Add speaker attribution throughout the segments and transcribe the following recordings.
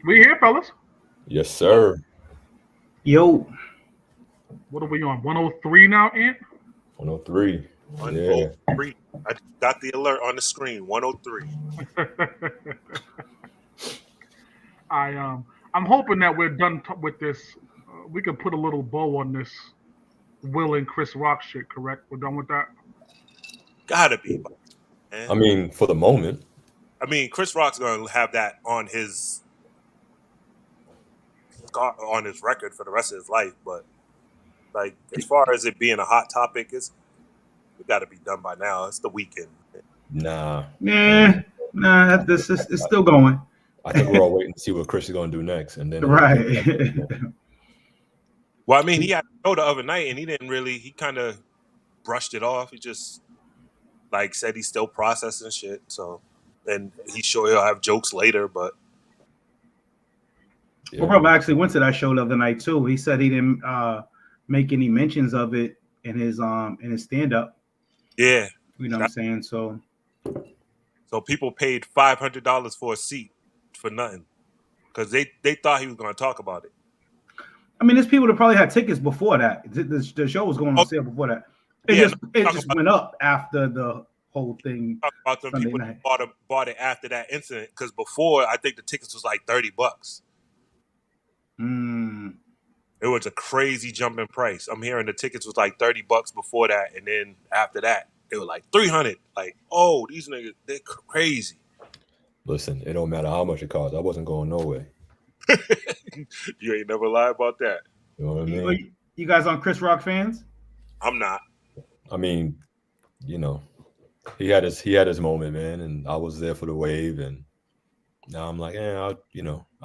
Speaker 1: We here, fellas.
Speaker 2: Yes, sir.
Speaker 3: Yo,
Speaker 1: What are we on? 103 now, Ant?
Speaker 2: 103. Yeah.
Speaker 4: 103. I got the alert on the screen. 103.
Speaker 1: I'm hoping that we're done with this. We can put a little bow on this Will and Chris Rock shit. Correct? We're done with that.
Speaker 4: Gotta be. Man.
Speaker 2: I mean, for the moment.
Speaker 4: I mean, Chris Rock's gonna have that on his record for the rest of his life. But like, as far as it being a hot topic, it got to be done by now. It's the weekend.
Speaker 2: Nah.
Speaker 3: This is it's still going.
Speaker 2: I think we're all waiting to see what Chris is going to do next, and then
Speaker 3: right.
Speaker 4: Well, I mean, he had a show the other night, and he didn't really. He kind of brushed it off. He just like said he's still processing shit. So, and he's sure he'll have jokes later. But
Speaker 3: yeah. Well, brother actually went to that show the other night too. He said he didn't make any mentions of it in his stand up.
Speaker 4: Yeah,
Speaker 3: you know what I'm saying. So
Speaker 4: people paid $500 for a seat for nothing because they thought he was going to talk about it.
Speaker 3: I mean, there's people that probably had tickets before that. The show was going on sale before that. It just went up after the whole thing.
Speaker 4: Talk about them people that bought it after that incident because before I think the tickets was like $30. It was a crazy jump in price. I'm hearing the tickets was like $30 before that, and then after that, they were like $300. Like, oh, these niggas, they're crazy.
Speaker 2: Listen, it don't matter how much it costs. I wasn't going nowhere.
Speaker 4: You ain't never lie about that.
Speaker 2: You know what I mean?
Speaker 3: You guys on Chris Rock fans? I'm not.
Speaker 2: I mean, you know, he had his moment, man, and I was there for the wave, and now I'm like, I'll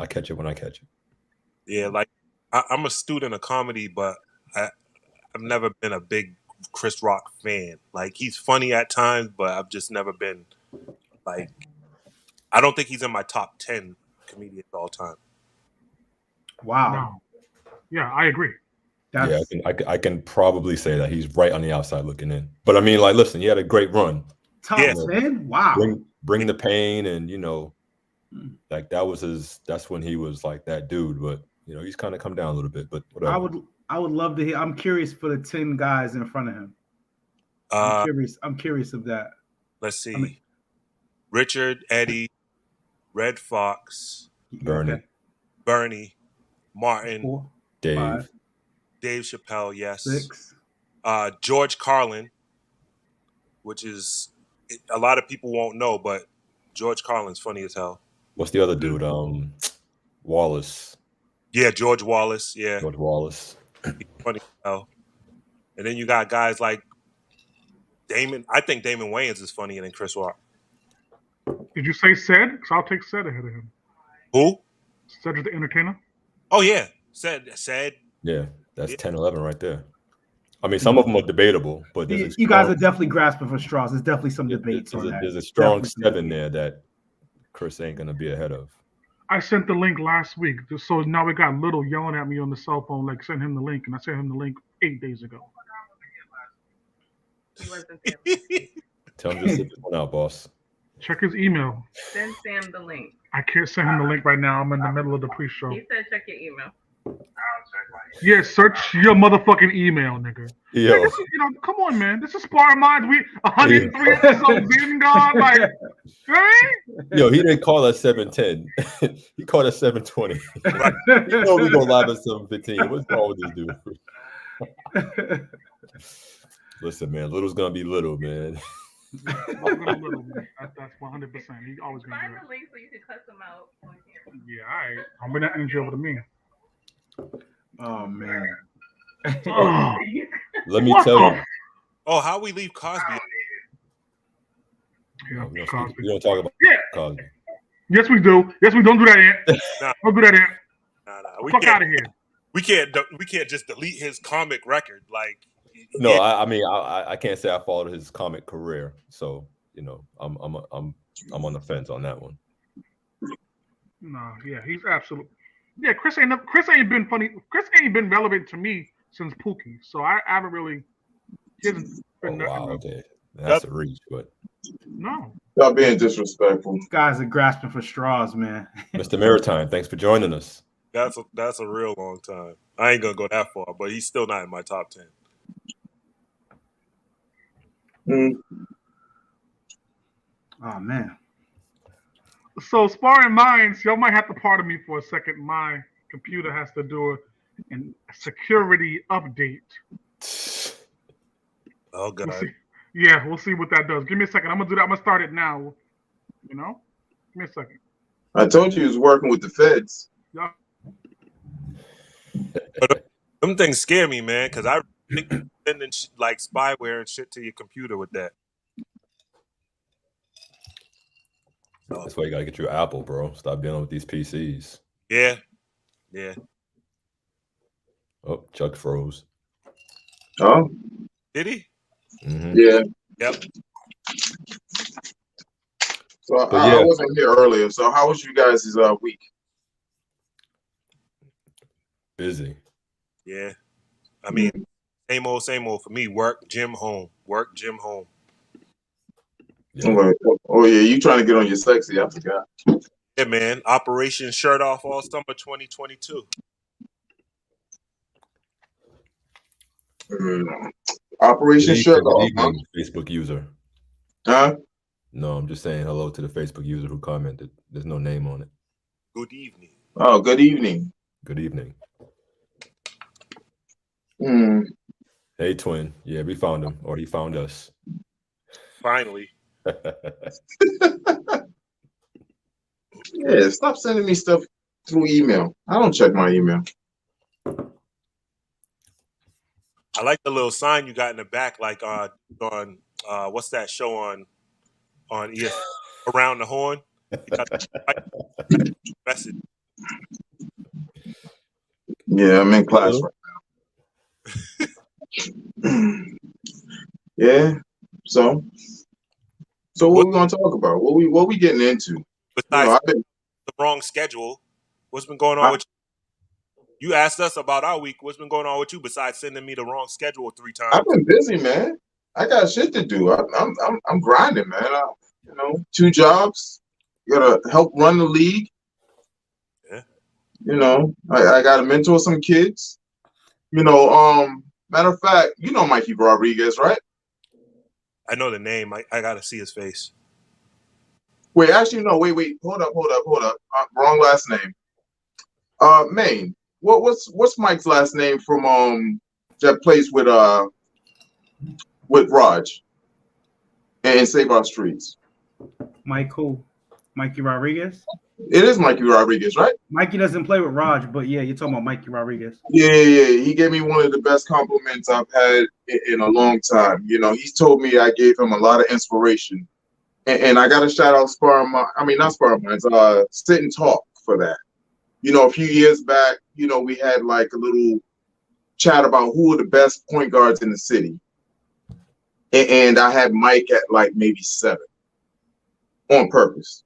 Speaker 2: catch it when I catch it.
Speaker 4: Yeah, like I'm a student of comedy, but I've never been a big Chris Rock fan. Like, he's funny at times, but I've just never been like. I don't think he's in my top 10 comedians all time.
Speaker 3: Wow.
Speaker 1: No. Yeah, I agree.
Speaker 2: Yeah, I can probably say that he's right on the outside looking in. But I mean, like, listen, he had a great run.
Speaker 3: Top 10? Wow.
Speaker 2: Bring the pain, and like that's when he was like that dude. But he's kind of come down a little bit. But whatever.
Speaker 3: I would love to hear. I'm curious for the 10 guys in front of him. I'm curious of that.
Speaker 4: Let's see. Richard, Eddie, Red Fox, Bernie, Martin,
Speaker 3: 4,
Speaker 2: Dave,
Speaker 3: 5,
Speaker 4: Dave Chappelle, yes.
Speaker 3: 6.
Speaker 4: George Carlin, which is a lot of people won't know, but George Carlin's funny as hell.
Speaker 2: What's the other dude? Wallace.
Speaker 4: Yeah, George Wallace. Yeah,
Speaker 2: George Wallace.
Speaker 4: He's funny as hell. And then you got guys like Damon. I think Damon Wayans is funnier than Chris Rock.
Speaker 1: Did you say Ced? Because I'll take Ced ahead of him.
Speaker 4: Who?
Speaker 1: Cedric the Entertainer?
Speaker 4: Oh, yeah. Ced.
Speaker 2: Yeah, that's 10, 11 right there. I mean, some of them are debatable, but
Speaker 3: you guys are definitely grasping for straws. There's definitely some debates on that.
Speaker 2: There's a strong 7 there that Chris ain't going to be ahead of.
Speaker 1: I sent the link last week, so now we got Little yelling at me on the cell phone, like, send him the link, and I sent him the link 8 days ago.
Speaker 2: Tell him just to get one out, boss.
Speaker 1: Check his email.
Speaker 5: Send Sam the link.
Speaker 1: I can't send him the link right now. I'm in the middle of the pre-show.
Speaker 5: He said check your email.
Speaker 1: Yeah, search your motherfucking email, nigga.
Speaker 2: Yo.
Speaker 1: This is, come on, man. This is Sparring Minds. We 103 episodes in, God. Like, right?
Speaker 2: Yo, he didn't call us 7:10. He called us 7:20. You know we go live at 7:15. What's wrong with this dude? Listen, man, Little's gonna be little, man.
Speaker 1: That's 100%. He always gonna
Speaker 5: Find
Speaker 1: do
Speaker 5: the link so you can cut them out on here.
Speaker 1: Yeah, all right. I'm bring that energy over to me.
Speaker 3: Oh man.
Speaker 2: Let me tell you.
Speaker 4: Oh, how we leave Cosby?
Speaker 1: Yeah,
Speaker 2: We don't talk about Cosby.
Speaker 1: Yes, we do. Yes, we don't do that, Ant. Don't do that, Ant.
Speaker 4: Nah.
Speaker 1: Fuck out of here.
Speaker 4: We can't just delete his comic record. Like,
Speaker 2: no, yeah. I mean, I can't say I followed his comic career, so I'm on the fence on that one.
Speaker 1: No, yeah, he's absolute. Yeah, Chris ain't been funny. Chris ain't been relevant to me since Pookie, so I haven't really.
Speaker 2: Oh, wow, okay, that's a reach, but
Speaker 1: No.
Speaker 6: Stop being disrespectful.
Speaker 3: Guys are grasping for straws, man.
Speaker 2: Mr. Maritime, thanks for joining us.
Speaker 4: That's a real long time. I ain't gonna go that far, but he's still not in my top 10.
Speaker 6: Mm.
Speaker 3: Oh man.
Speaker 1: So Sparring Minds, y'all might have to pardon me for a second. My computer has to do a security update.
Speaker 4: Oh god.
Speaker 1: We'll see. Yeah, we'll see what that does. Give me a second. I'm gonna do that. I'm gonna start it now. You know? Give me a second.
Speaker 6: I told you he was working with the feds.
Speaker 1: Yeah.
Speaker 4: Them things scare me, man, because I think sending like spyware and shit to your computer with that.
Speaker 2: That's why you gotta get your Apple, bro. Stop dealing with these PCs.
Speaker 4: Yeah.
Speaker 2: Oh, Chuck froze.
Speaker 6: Oh,
Speaker 4: Did he?
Speaker 2: Mm-hmm.
Speaker 6: yeah.
Speaker 4: Yep.
Speaker 6: So
Speaker 2: yeah.
Speaker 6: I wasn't here earlier. So how was you guys' week?
Speaker 2: Busy.
Speaker 4: Yeah. I mean, same old for me. Work, gym, home. Work, gym, home.
Speaker 2: Yeah.
Speaker 6: Oh yeah, you trying to get on your sexy? I forgot.
Speaker 4: Yeah, man. Operation Shirt Off all summer 2022.
Speaker 6: Operation Shirt Off, huh?
Speaker 2: Facebook user.
Speaker 6: Huh?
Speaker 2: No, I'm just saying hello to the Facebook user who commented. There's no name on it.
Speaker 4: Good evening.
Speaker 6: Oh, good evening.
Speaker 2: Good evening.
Speaker 6: Mm.
Speaker 2: Hey, twin. Yeah, we found him, or he found us.
Speaker 4: Finally.
Speaker 6: Yeah, stop sending me stuff through email. I don't check my email.
Speaker 4: I like the little sign you got in the back, like on what's that show on ES Around the Horn? You got the message.
Speaker 6: Yeah, I'm in class right now. Yeah. So what we gonna talk about? What we getting into?
Speaker 4: Besides the wrong schedule, what's been going on with you? You asked us about our week. What's been going on with you besides sending me the wrong schedule 3 times?
Speaker 6: I've been busy, man. I got shit to do. I'm grinding, man. 2 jobs. Gotta help run the league.
Speaker 4: Yeah.
Speaker 6: I gotta mentor some kids. Matter of fact, Mikey Rodriguez, right?
Speaker 4: I know the name. I gotta see his face.
Speaker 6: Wait, actually, no. Wait. Hold up. Wrong last name. Maine. What's Mike's last name from that plays with Raj and Save Our Streets?
Speaker 3: Mike who? Mikey Rodriguez?
Speaker 6: It is Mikey Rodriguez, right?
Speaker 3: Mikey doesn't play with Raj, but yeah, you're talking about Mikey Rodriguez.
Speaker 6: Yeah. He gave me one of the best compliments I've had in a long time. He's told me I gave him a lot of inspiration. And I got to shout out not Sparring Minds, Sit and Talk for that. A few years back, we had like a little chat about who are the best point guards in the city. And I had Mike at like maybe 7 on purpose.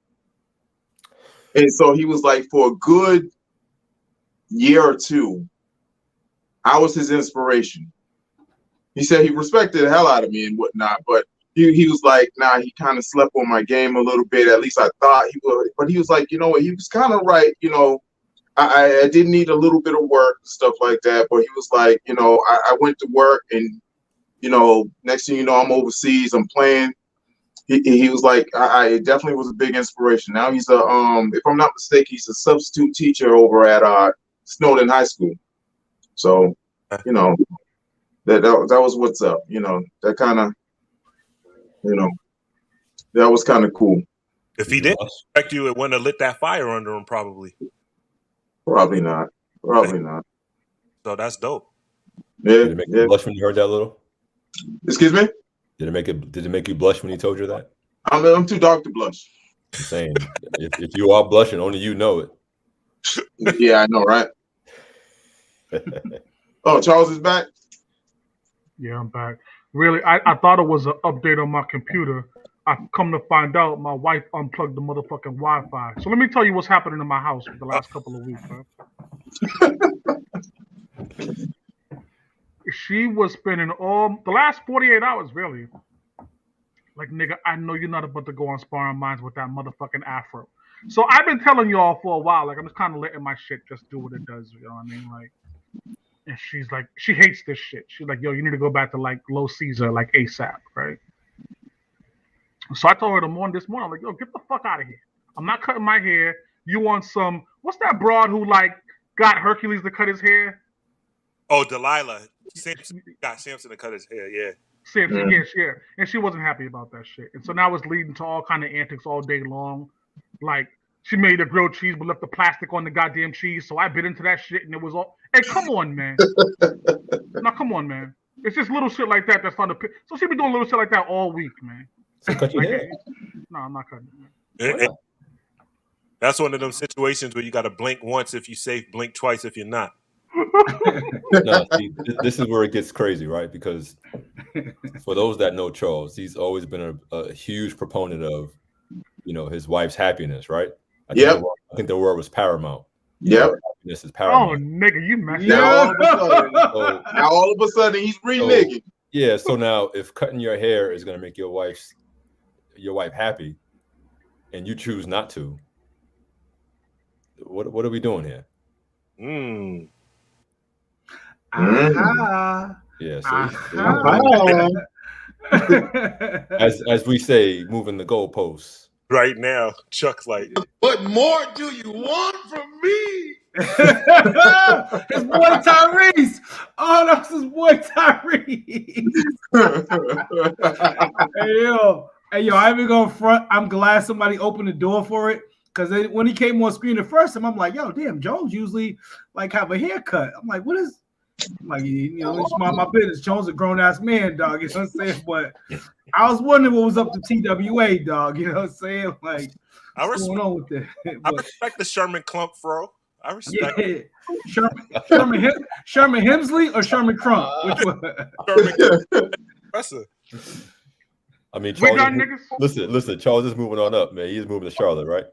Speaker 6: And so he was like, for a good year or 2, I was his inspiration. He said he respected the hell out of me and whatnot, but he was like, nah, he kind of slept on my game a little bit. At least I thought he would. But he was like, he was kind of right. I did need a little bit of work and stuff like that. But he was like, I went to work and, next thing you know, I'm overseas. I'm playing. He was like, I definitely was a big inspiration. Now he's if I'm not mistaken, he's a substitute teacher over at Snowden High School. So, that was what's up. That kind of, that was kind of cool.
Speaker 4: If he didn't respect you, it wouldn't have lit that fire under him, probably.
Speaker 6: Probably not.
Speaker 4: So that's dope.
Speaker 6: Yeah.
Speaker 2: Did it make you blush when you heard that little?
Speaker 6: Excuse me?
Speaker 2: Did it make you blush when he told you that?
Speaker 6: I'm too dark to blush.
Speaker 2: I'm saying, if you are blushing, only you know it.
Speaker 6: Yeah, I know, right? Oh, Charles is back?
Speaker 1: Yeah, I'm back. Really, I thought it was an update on my computer. I come to find out my wife unplugged the motherfucking Wi-Fi. So let me tell you what's happening in my house for the last couple of weeks, man. She was spending all the last 48 hours, really. Like, nigga, I know you're not about to go on Sparring Minds with that motherfucking afro. So I've been telling y'all for a while, like, I'm just kind of letting my shit just do what it does. You know what I mean? Like, and she's like, she hates this shit. She's like, yo, you need to go back to like Low Caesar, like ASAP, right? So I told her this morning, I'm like, yo, get the fuck out of here. I'm not cutting my hair. You want some, what's that broad who like got Hercules to cut his hair?
Speaker 4: Oh, Delilah. Samson got Samson to cut his hair, yeah.
Speaker 1: Samson, yeah. And she wasn't happy about that shit. And so now it's leading to all kind of antics all day long. Like, she made a grilled cheese but left the plastic on the goddamn cheese. So I bit into that shit and it was all, hey, come on, man. Now, come on, man. It's just little shit like that that's fun to pick. So she been doing little shit like that all week, man.
Speaker 2: So cut your hair.
Speaker 1: No, I'm not cutting it, man.
Speaker 4: That's one of them situations where you got to blink once if you're safe, blink twice if you're not.
Speaker 2: No, see, this is where it gets crazy, right? Because for those that know Charles, he's always been a huge proponent of, you know, his wife's happiness, right? I think the word was paramount.
Speaker 6: Yep.
Speaker 2: Happiness is paramount.
Speaker 1: Oh, nigga, you messed
Speaker 6: Now
Speaker 1: up.
Speaker 6: all of a sudden he's reneging.
Speaker 2: Yeah. So now, if cutting your hair is going to make your wife happy, and you choose not to, what are we doing here? Yeah. So as we say, moving the goalposts.
Speaker 4: Right now, Chuck's like,
Speaker 7: what more do you want from me?
Speaker 3: His boy Tyrese. Oh, that's his boy Tyrese. Hey yo, I even go front. I'm glad somebody opened the door for it. Because when he came on screen the first time, I'm like, yo, damn, Jones usually like have a haircut. I'm like, what is? I'm like, you know, it's my business. Jones a grown ass man, dog. You know what I'm saying? But I was wondering what was up to TWA, dog. You know what I'm saying? Like, what's going on with that?
Speaker 4: I respect the Sherman Clump, bro. I respect it.
Speaker 3: Sherman Hemsley or Sherman Crump? Which one?
Speaker 4: Professor.
Speaker 2: I mean, Charles listen, Charles is moving on up, man. He's moving to Charlotte, right?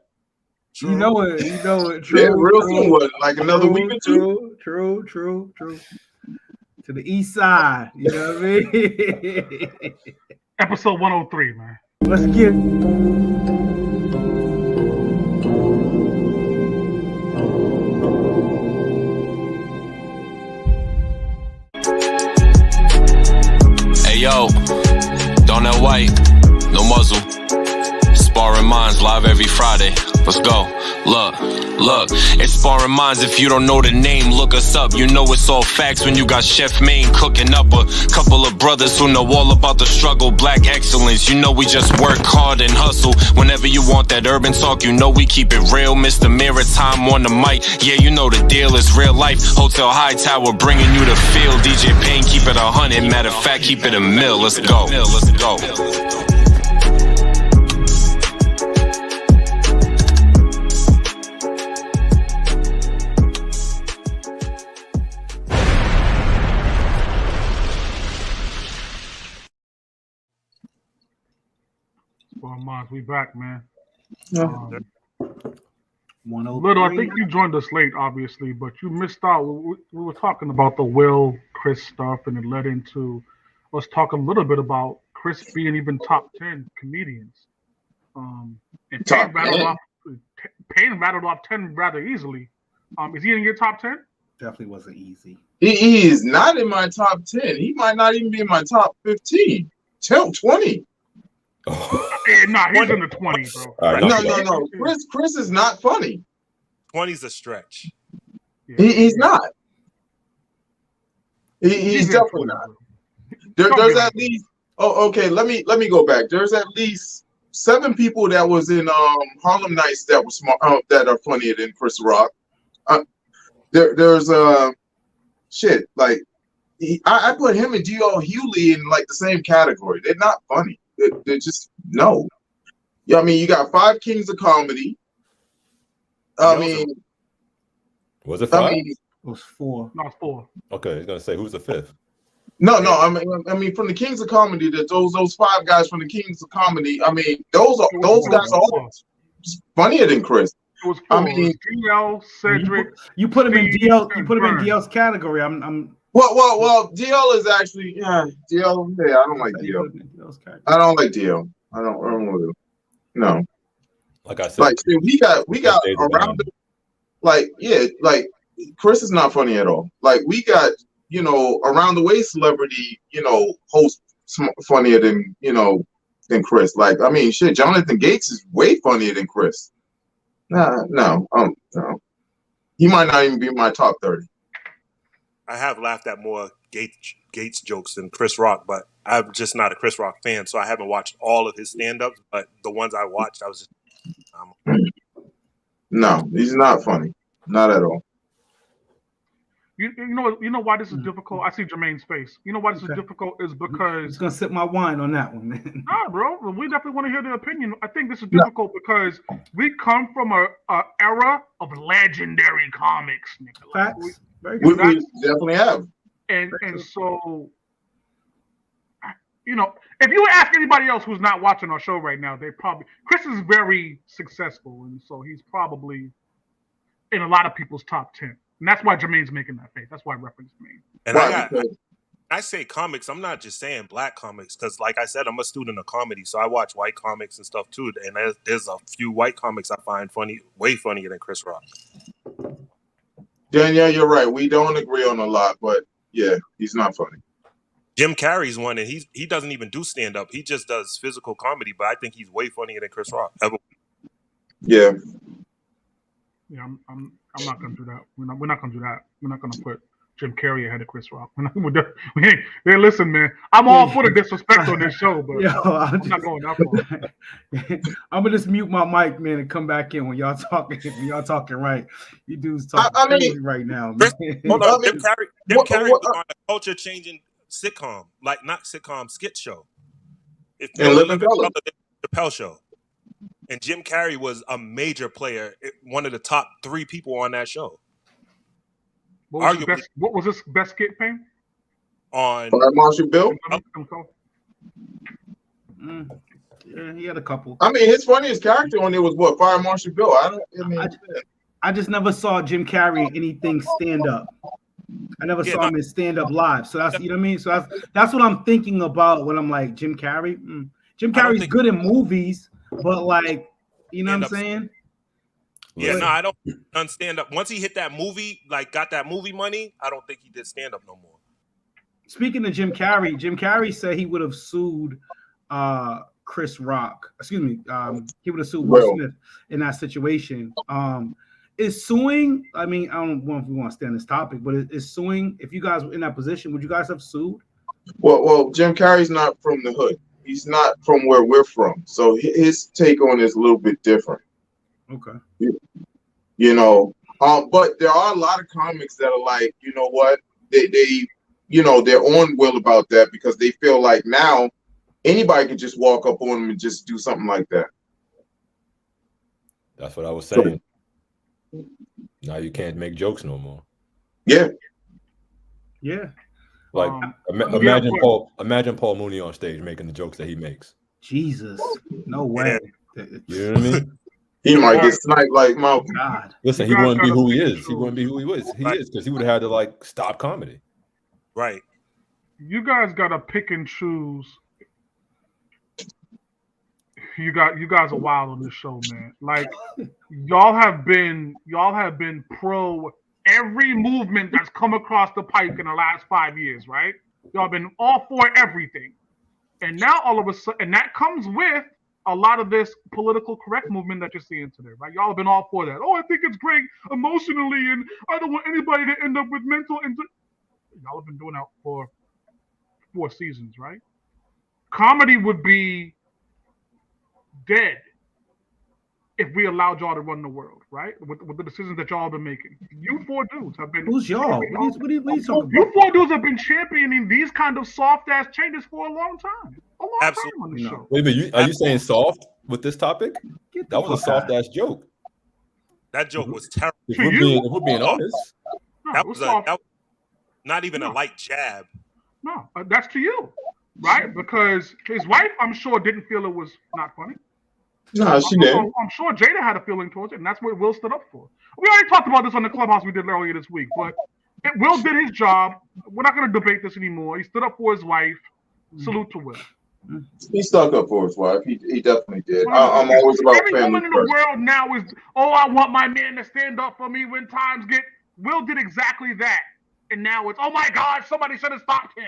Speaker 3: True. You know it. True,
Speaker 6: yeah, real soon. What, like another week or two?
Speaker 3: True. To the east side. You know what I mean?
Speaker 1: Episode 103, man.
Speaker 3: Let's get
Speaker 8: Hey yo, Donut White, no muzzle. Sparring Minds live every Friday. Let's go. Look, it's Sparring Minds. If you don't know the name, look us up. You know it's all facts when you got Chef Maine cooking up a couple of brothers who know all about the struggle. Black excellence, you know we just work hard and hustle. Whenever you want that urban talk, you know we keep it real. Mr. Maritime on the mic, yeah, you know the deal is real life. Hotel High Tower bringing you the feel. DJ Payne, keep it 100. Matter of fact, keep it a mill. Let's go.
Speaker 1: Well, Mons, we back, man.
Speaker 3: Little,
Speaker 1: I think you joined us late, obviously, but you missed out. We were talking about the Will Chris stuff, and it led into us talking a little bit about Chris being even top 10 comedians. And Payne rattled off 10 rather easily. Is he in your top 10?
Speaker 3: Definitely wasn't easy.
Speaker 6: He is not in my top 10. He might not even be in my top 15. 20.
Speaker 1: Nah, he's in the 20s, bro.
Speaker 2: Right,
Speaker 6: no. Chris is not funny.
Speaker 4: 20's a stretch.
Speaker 1: Yeah.
Speaker 6: He's not. He's definitely not. There's at least. Oh, okay. Let me go back. There's at least 7 people that was in Harlem Nights that were smart, that are funnier than Chris Rock. There's shit like I put him and D.L. Hewley in like the same category. They're not funny. They're just no. Yeah, I mean, you got 5 Kings of Comedy. I mean,
Speaker 2: was it 5?
Speaker 3: It was 4.
Speaker 1: No, it's 4.
Speaker 2: Okay, I was gonna say who's the 5th?
Speaker 6: No. I mean, from the Kings of Comedy, that those 5 guys from the Kings of Comedy. I mean, those guys are all funnier than Chris.
Speaker 1: It was 4.
Speaker 6: I mean,
Speaker 1: DL, Cedric.
Speaker 3: You put him in DL. You put him in DL's category.
Speaker 6: Well, DL is actually DL. Yeah, I don't like DL. I don't like DL. I don't know. No.
Speaker 2: Like I said,
Speaker 6: Like see, we got around the, like Chris is not funny at all. Like we got around the way celebrity host funnier than than Chris. Like I mean shit, Jonathan Gates is way funnier than Chris. No. He might not even be my top 30.
Speaker 4: I have laughed at more Gates jokes than Chris Rock, but I'm just not a Chris Rock fan, so I haven't watched all of his stand-ups. But the ones I watched, I was just
Speaker 6: no, he's not funny, not at all.
Speaker 1: You know why this is difficult? I see Jermaine's face. You know why this is difficult is because
Speaker 3: I'm just gonna sip my wine on that one, man.
Speaker 1: Nah, bro. We definitely want to hear the opinion. I think this is difficult because we come from a era of legendary comics, nigga. Like,
Speaker 3: Facts.
Speaker 6: We definitely have.
Speaker 1: And so, if you ask anybody else who's not watching our show right now, Chris is very successful, and so he's probably in a lot of people's top 10. And that's why Jermaine's making that face. That's why I referenced me.
Speaker 4: And I say comics, I'm not just saying black comics, because like I said, I'm a student of comedy, so I watch white comics and stuff too. And there's a few white comics I find funny, way funnier than Chris Rock.
Speaker 6: Yeah, you're right. We don't agree on a lot, but yeah, he's not funny.
Speaker 4: Jim Carrey's one, and he doesn't even do stand up. He just does physical comedy, but I think he's way funnier than Chris Rock ever.
Speaker 6: Yeah.
Speaker 1: Yeah, I'm not gonna do that. We're not gonna do that. We're not gonna put Jim Carrey ahead of Chris Rock. Hey, listen, man. I'm all for the disrespect on this show, but I'm not going that far.
Speaker 3: I'm gonna just mute my mic, man, and come back in when y'all talking. When y'all talking right, you dudes talking crazy right now, man.
Speaker 4: Hold on, Jim Carrey was on a culture-changing sitcom, like not sitcom, skit show. It's Living Color, the Chappelle Show. And Jim Carrey was a major player, one of the top 3 people on that show.
Speaker 1: What was his best skit fame?
Speaker 4: On
Speaker 6: Fire Marshal Bill?
Speaker 3: Yeah, he had a couple.
Speaker 6: I mean, his funniest character on there was what? Fire Marshal Bill.
Speaker 3: I just never saw Jim Carrey in anything stand up. I never saw him in stand up live. So that's, you know what I mean? So that's what I'm thinking about when I'm like, Jim Carrey. Jim Carrey's good in movies, but like, you know what I'm saying?
Speaker 4: Yeah, no, I don't done stand up. Once he hit that movie, like got that movie money, I don't think he did stand up no more.
Speaker 3: Speaking of Jim Carrey said he would have sued Chris Rock. Excuse me, he would have sued Will Smith in that situation. Is suing? I mean, I don't know if we want to stay on this topic, but is suing? If you guys were in that position, would you guys have sued?
Speaker 6: Well, Jim Carrey's not from the hood. He's not from where we're from, so his take on it is a little bit different.
Speaker 3: Okay.
Speaker 6: But there are a lot of comics that are like, you know what, they they're on Will about that because they feel like now anybody could just walk up on him and just do something like that.
Speaker 2: That's what I was saying. Now you can't make jokes no more.
Speaker 6: Yeah.
Speaker 3: Yeah.
Speaker 2: Like imagine Paul Mooney on stage making the jokes that he makes.
Speaker 3: Jesus, no way.
Speaker 2: You know what I mean?
Speaker 6: He might get sniped like Malcolm.
Speaker 3: God.
Speaker 2: Listen, he wouldn't be who he is. He wouldn't be who he is because he would have had to like stop comedy.
Speaker 4: Right.
Speaker 1: You guys gotta pick and choose. You guys are wild on this show, man. Like y'all have been pro every movement that's come across the pike in the last 5 years, right? Y'all been all for everything. And now all of a sudden, and that comes with a lot of this political correct movement that you're seeing today, right? Y'all have been all for that. Oh, I think it's great emotionally, and I don't want anybody to end up with mental. Y'all have been doing that for 4 seasons, right? Comedy would be dead if we allowed y'all to run the world, right? With the decisions that y'all have been making. You 4 dudes have been.
Speaker 3: Who's y'all? What are you talking about?
Speaker 1: You 4 dudes have been championing these kind of soft ass changes for a long time.
Speaker 4: Absolutely.
Speaker 1: Time on the show.
Speaker 2: Wait a minute, are you saying soft with this topic? That was a soft ass joke.
Speaker 4: That joke was terrible.
Speaker 2: If we're being honest,
Speaker 4: that was not even a light jab.
Speaker 1: No, that's to you, right? Because his wife, I'm sure, didn't feel it was not funny.
Speaker 6: No, she did.
Speaker 1: I'm sure Jada had a feeling towards it, and that's what Will stood up for. We already talked about this on the Clubhouse we did earlier this week, but Will did his job. We're not going to debate this anymore. He stood up for his wife. Salute to Will.
Speaker 6: He stuck up for his wife. He definitely did. I'm always about
Speaker 1: every
Speaker 6: family
Speaker 1: woman in the
Speaker 6: first.
Speaker 1: world now is, oh, I want my man to stand up for me when times get. Will did exactly that, and now it's, oh my God, somebody should have stopped him.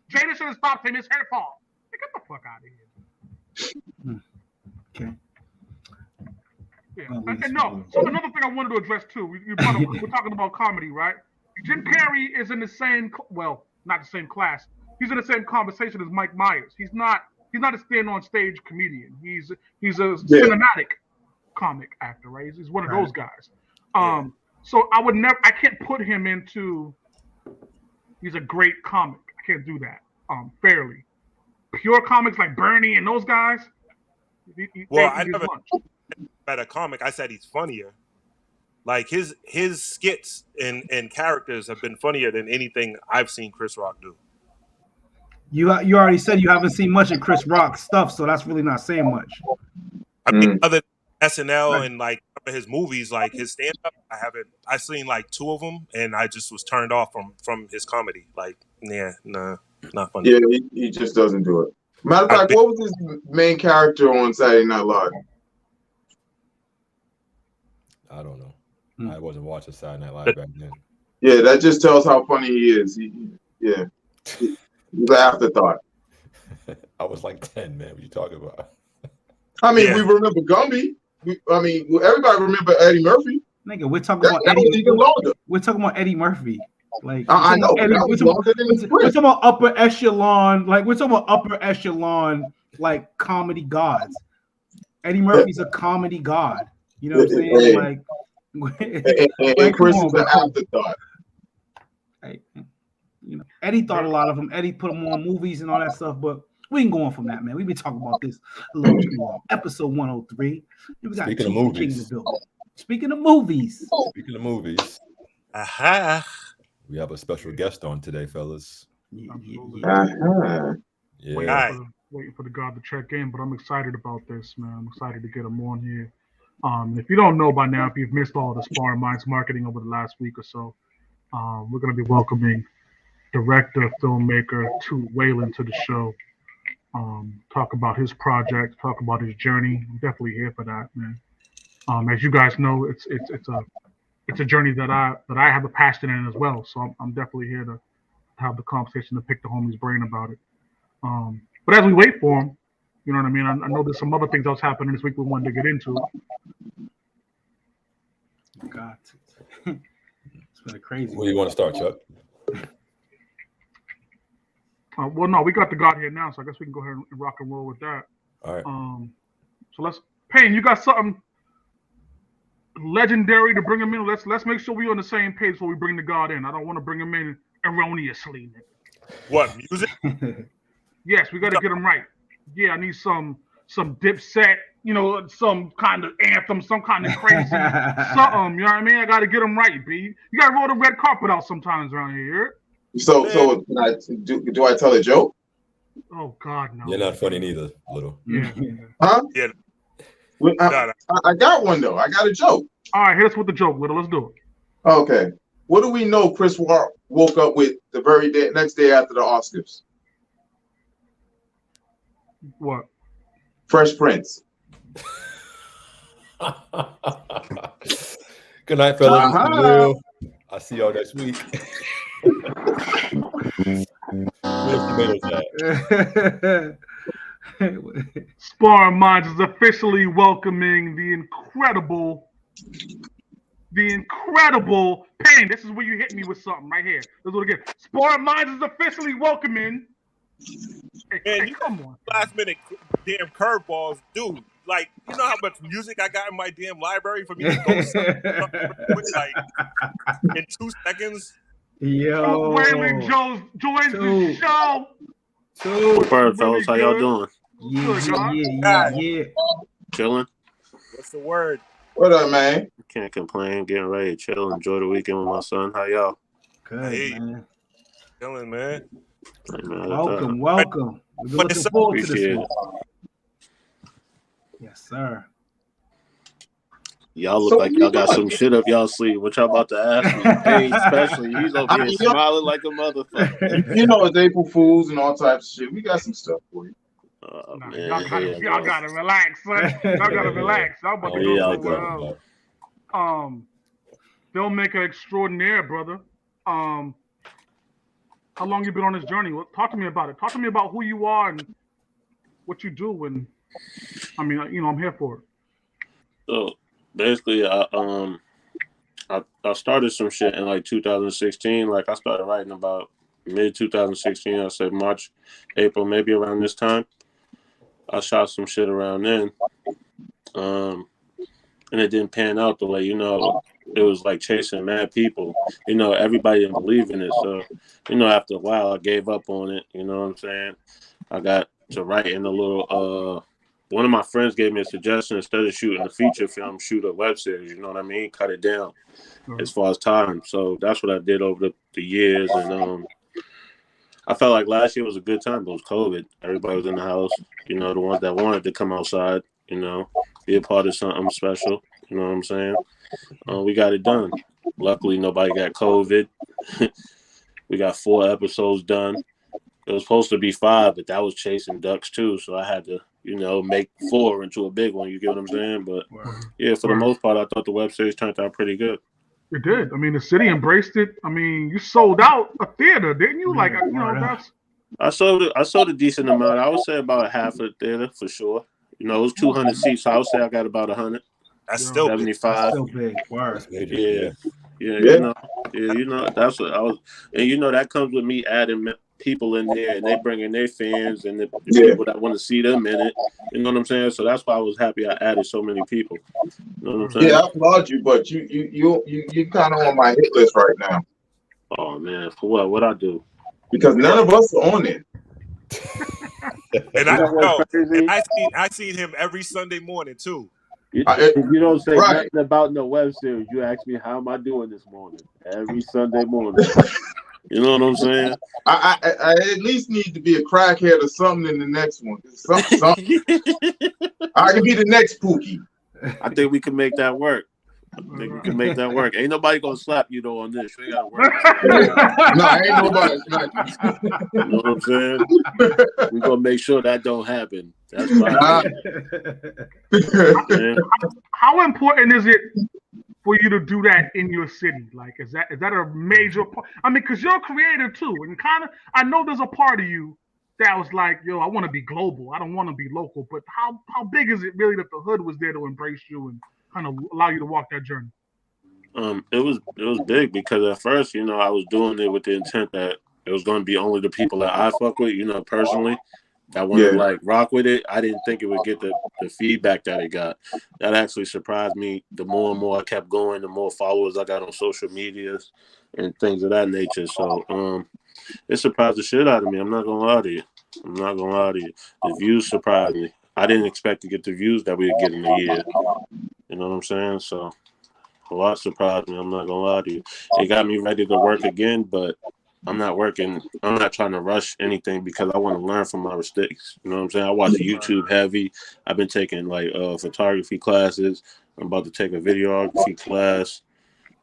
Speaker 1: Jada should have stopped him. It's her fault. Get the fuck out of here.
Speaker 3: Okay.
Speaker 1: Yeah. And no. So another thing I wanted to address too. We're talking about comedy, right? Jim Carrey is in the same, well, not the same class. He's in the same conversation as Mike Myers. He's not a stand-on-stage comedian. He's a cinematic comic actor, right? He's one of those guys. So I can't put him into, he's a great comic. I can't do that fairly. Pure comics like Bernie and those guys.
Speaker 4: I never read a comic. I said he's funnier. Like his skits and characters have been funnier than anything I've seen Chris Rock do.
Speaker 3: You already said you haven't seen much of Chris Rock's stuff, so that's really not saying much.
Speaker 4: I mean, other than SNL and like his movies, like his stand-up, I've seen like 2 of them, and I just was turned off from his comedy. Like, not funny.
Speaker 6: Yeah, he just doesn't do it. Matter of fact, what was his main character on Saturday Night Live?
Speaker 2: I don't know. I wasn't watching Saturday Night Live back then.
Speaker 6: Yeah, that just tells how funny he is. He's an afterthought.
Speaker 2: I was like 10, man. What you talking about?
Speaker 6: I mean, we remember Gumby. Everybody remember Eddie Murphy.
Speaker 3: Nigga, we're talking about Eddie. We're talking about Eddie Murphy. Like
Speaker 6: I know.
Speaker 3: We're talking about upper echelon. Like we're talking about upper echelon, like comedy gods. Eddie Murphy's a comedy god. You know what I'm saying?
Speaker 6: And Chris is an afterthought.
Speaker 3: Hey, you know, Eddie thought a lot of them. Eddie put them on movies and all that stuff, but we ain't going from that, man. We've been talking about this a little too long. Episode 103. We got
Speaker 2: Speaking of movies.
Speaker 3: Speaking of movies.
Speaker 2: We have a special guest on today, fellas.
Speaker 1: Waiting for the God to check in, but I'm excited about this, man. I'm excited to get him on here. If you don't know by now, if you've missed all the Sparring Minds marketing over the last week or so, we're going to be welcoming director, filmmaker Toot Whalen to the show. Talk about his project, talk about his journey. I'm definitely here for that, man. As you guys know, it's a journey that I have a passion in as well. So I'm definitely here to have the conversation, to pick the homie's brain about it. But as we wait for him, you know what I mean? I know there's some other things that's happening this week we wanted to get into.
Speaker 3: God, it's been a crazy.
Speaker 2: Where do you want to start, Chuck?
Speaker 1: Well, no, we got the God here now, so I guess we can go ahead and rock and roll with that.
Speaker 2: All right.
Speaker 1: So Payne, you got something legendary to bring him in. Let's make sure we're on the same page before we bring the God in. I don't want to bring him in erroneously.
Speaker 4: What, music?
Speaker 1: Yes, we got to get him right. Yeah, I need some Dipset, you know, some kind of anthem, some kind of crazy something. You know what I mean? I got to get him right, B. You got to roll the red carpet out sometimes around here.
Speaker 6: So do I tell a joke?
Speaker 1: Oh God, no.
Speaker 2: You're not funny neither, Little.
Speaker 1: Yeah.
Speaker 6: Huh?
Speaker 4: Yeah.
Speaker 6: I got one though. I got a joke.
Speaker 1: All right, hit us with the joke, Little. Let's do it.
Speaker 6: Okay. What do we know Chris Rock woke up with the very next day after the Oscars?
Speaker 1: What?
Speaker 6: Fresh Prince.
Speaker 2: Good night, fellas. I'll see y'all next week.
Speaker 1: Sparring Minds is officially welcoming the incredible Payne. This is where you hit me with something right here. Let's do it again. Sparring Minds is officially welcoming.
Speaker 4: Hey, come on. Last minute damn curveballs, dude. Like, you know how much music I got in my damn library for me to go like in 2 seconds?
Speaker 3: Yo,
Speaker 1: Whalen joins the show.
Speaker 9: What's up, fellas? How y'all doing?
Speaker 3: Yeah.
Speaker 9: Chilling.
Speaker 4: What's the word?
Speaker 6: What up, man?
Speaker 9: Can't complain. Getting ready to chill. Enjoy the weekend with my son. How y'all?
Speaker 3: Good, man.
Speaker 4: Chilling, man.
Speaker 9: Hey, man,
Speaker 3: Welcome. We're looking forward to this one. Yes, sir.
Speaker 9: Y'all look like y'all got some shit up y'all sleeve. What y'all about to ask me? Hey, especially, he's over here smiling like a motherfucker.
Speaker 6: You know, it's April Fools and all types of shit. We got some stuff for you.
Speaker 1: Nah,
Speaker 9: Man,
Speaker 1: y'all gotta relax, son. Y'all gotta relax. Y'all about to go somewhere else. Filmmaker extraordinaire, brother. How long you been on this journey? Talk to me about it. Talk to me about who you are and what you do. And I mean, I'm here for it.
Speaker 9: So basically, I started some shit in like 2016. Like I started writing about mid 2016. I said March, April, maybe around this time. I shot some shit around then, and it didn't pan out the way it was like chasing mad people. Everybody didn't believe in it. So after a while, I gave up on it. You know what I'm saying? I got to writing a little. One of my friends gave me a suggestion: instead of shooting a feature film, shoot a web series. You know what I mean? Cut it down as far as time. So that's what I did over the years, and I felt like last year was a good time. It was COVID. Everybody was in the house. The ones that wanted to come outside, be a part of something special. You know what I'm saying? We got it done. Luckily, nobody got COVID. We got 4 episodes done. It was supposed to be 5, but that was chasing ducks too. So I had to, make 4 into a big one. You get what I'm saying? But yeah, for the most part, I thought the web series turned out pretty good.
Speaker 1: It did. I mean, the city embraced it. I mean, you sold out a theater, didn't you? Like, that's.
Speaker 9: I sold a decent amount. I would say about half of the theater for sure. It was 200 seats, so I would say I got about 100.
Speaker 4: That's still
Speaker 9: 75.
Speaker 3: That's still big. Word.
Speaker 9: Yeah. That's what I was, and that comes with me adding people in there, and they bring in their fans and the people that want to see them in it. You know what I'm saying? So that's why I was happy I added so many people. You know what I'm saying?
Speaker 6: Yeah, I applaud you, but you kind of on my hit list right now.
Speaker 9: Oh man, for what? What I do?
Speaker 6: Because none of us are on it.
Speaker 4: And I seen him every Sunday morning too.
Speaker 9: You don't say nothing about no web series. You ask me how am I doing this morning? Every Sunday morning. You know what I'm saying?
Speaker 6: I at least need to be a crackhead or something in the next one. Something. I can be the next Pookie.
Speaker 9: I think we can make that work. Ain't nobody gonna slap you though on this. We gotta work.
Speaker 6: No, ain't nobody slapping.
Speaker 9: You know what I'm saying? We gonna make sure that don't happen. That's fine.
Speaker 1: How important is it for you to do that in your city? Like, is that a major part? I mean, because you're a creator too, and I know there's a part of you that was like, yo, I want to be global. I don't want to be local. But how big is it really that the hood was there to embrace you and kind of allow you to walk that journey?
Speaker 9: It was big because at first, I was doing it with the intent that it was going to be only the people that I fuck with, personally, that want to like rock with it. I didn't think it would get the feedback that it got. That actually surprised me. The more and more I kept going, the more followers I got on social medias and things of that nature. So it surprised the shit out of me. I'm not gonna lie to you. The views surprised me. I didn't expect to get the views that we would get in a year. You know what I'm saying? So a lot surprised me. I'm not gonna lie to you. It got me ready to work again, but I'm not working. I'm not trying to rush anything because I want to learn from my mistakes. You know what I'm saying? I watch YouTube heavy. I've been taking like photography classes. I'm about to take a videography class,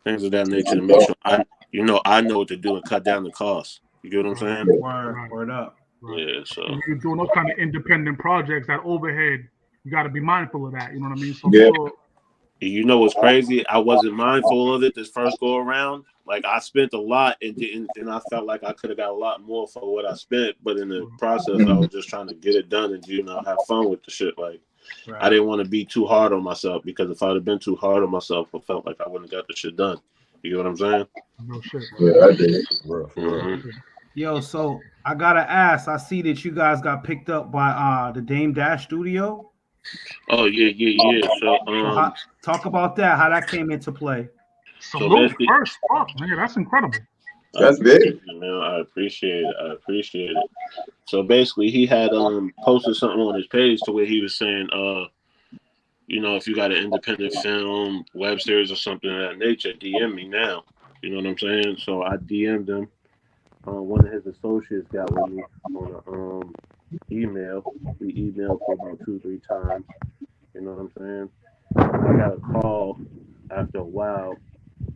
Speaker 9: things of that nature to make sure I know what to do and cut down the cost. You get what I'm saying?
Speaker 3: Word up.
Speaker 9: Yeah. So
Speaker 1: when you're doing those kind of independent projects, that overhead, you got to be mindful of that. You know what I mean? So
Speaker 9: you know what's crazy? I wasn't mindful of it this first go around. Like I spent a lot and I felt like I could have got a lot more for what I spent. But in the process, I was just trying to get it done and have fun with the shit. Like I didn't want to be too hard on myself because if I'd have been too hard on myself, I felt like I wouldn't have got the shit done. You get what I'm saying?
Speaker 1: No shit.
Speaker 6: Yeah, I did.
Speaker 9: Mm-hmm.
Speaker 3: Yo, so I gotta ask. I see that you guys got picked up by the Dame Dash Studio.
Speaker 9: Oh yeah. So
Speaker 3: talk about that. How that came into play.
Speaker 1: Salute first. Fuck, man, that's incredible.
Speaker 6: That's big.
Speaker 9: Man, I appreciate it. So basically, he had posted something on his page to where he was saying, if you got an independent film, web series, or something of that nature, DM me now. You know what I'm saying? So I DM'd him. One of his associates got with me on an email. We emailed for about 2-3 times. You know what I'm saying? I got a call after a while.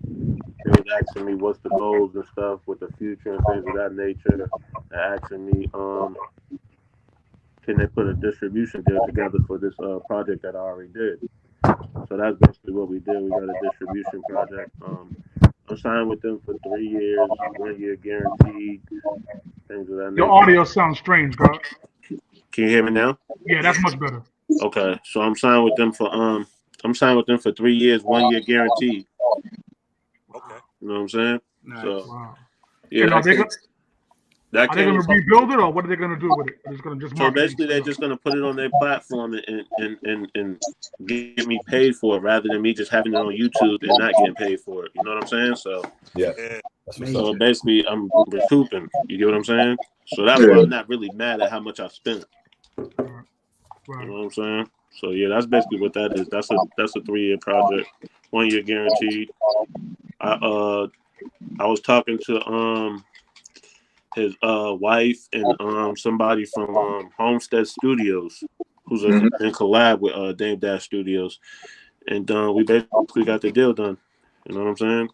Speaker 9: They was asking me what's the goals and stuff with the future and things of that nature. They're asking me can they put a distribution deal together for this project that I already did? So that's basically what we did. We got a distribution project. I'm signed with them for 3 years, 1 year guaranteed, things of that nature.
Speaker 1: Your audio sounds strange, God.
Speaker 9: Can you hear me now?
Speaker 1: Yeah, that's much better.
Speaker 9: Okay, so I'm signed with them for 3 years, 1 year guaranteed.
Speaker 4: Okay.
Speaker 9: You know what I'm saying?
Speaker 3: Nice.
Speaker 9: So
Speaker 1: Wow.
Speaker 9: yeah,
Speaker 1: And are they
Speaker 9: that
Speaker 1: going
Speaker 9: came
Speaker 1: to
Speaker 9: with-
Speaker 1: rebuild it, or what are they going to do with it? They're just going to just
Speaker 9: So
Speaker 1: market it
Speaker 9: basically, they're
Speaker 1: themselves?
Speaker 9: just gonna put it on their platform and get me paid for it, rather than me just having it on YouTube and not getting paid for it. You know what I'm saying? So
Speaker 2: Yeah.
Speaker 4: Yeah.
Speaker 2: That's what's
Speaker 9: so
Speaker 2: up.
Speaker 9: basically, I'm recouping. You get what I'm saying? So that's why I'm not really mad at how much I spent.
Speaker 1: Right.
Speaker 9: You know what I'm saying? So yeah, that's basically what that is. That's a 3 year project, 1 year guaranteed. I was talking to his wife and somebody from Homestead Studios, who's in collab with Dame Dash Studios, and we basically got the deal done. You know what I'm saying?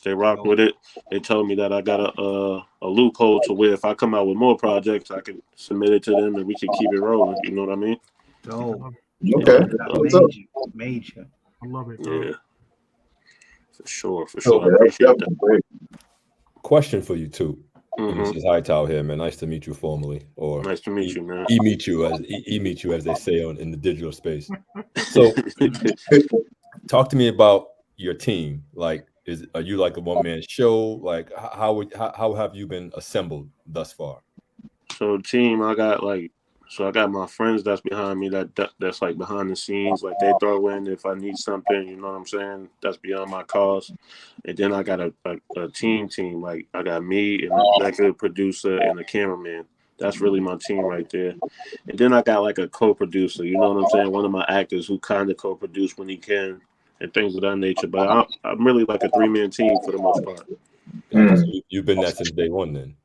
Speaker 9: They rocked with it. They told me that I got a loophole to where if I come out with more projects, I can submit it to them and we can keep it rolling. You know what I mean?
Speaker 3: Dope.
Speaker 6: Okay. What's up?
Speaker 3: Major.
Speaker 1: I love it.
Speaker 9: Yeah. For sure.
Speaker 6: Okay,
Speaker 9: I appreciate that.
Speaker 6: great.
Speaker 2: Question for you too.
Speaker 9: Mhm.
Speaker 2: This is Hightower here, man. Nice to meet you formally, or
Speaker 9: Nice to meet you, man.
Speaker 2: meet you as they say in the digital space. So, talk to me about your team. Like, are you like a one man show? Like, how have you been assembled thus far?
Speaker 9: So team, I got my friends that's behind me that's like behind the scenes, like they throw in if I need something, you know what I'm saying? That's beyond my cost. And then I got a team, like I got me and an executive producer and a cameraman. That's really my team right there. And then I got like a co-producer, you know what I'm saying? One of my actors who kind of co-produce when he can and things of that nature. But I'm really like a 3-man team for the most part.
Speaker 2: So you've been that since day one then?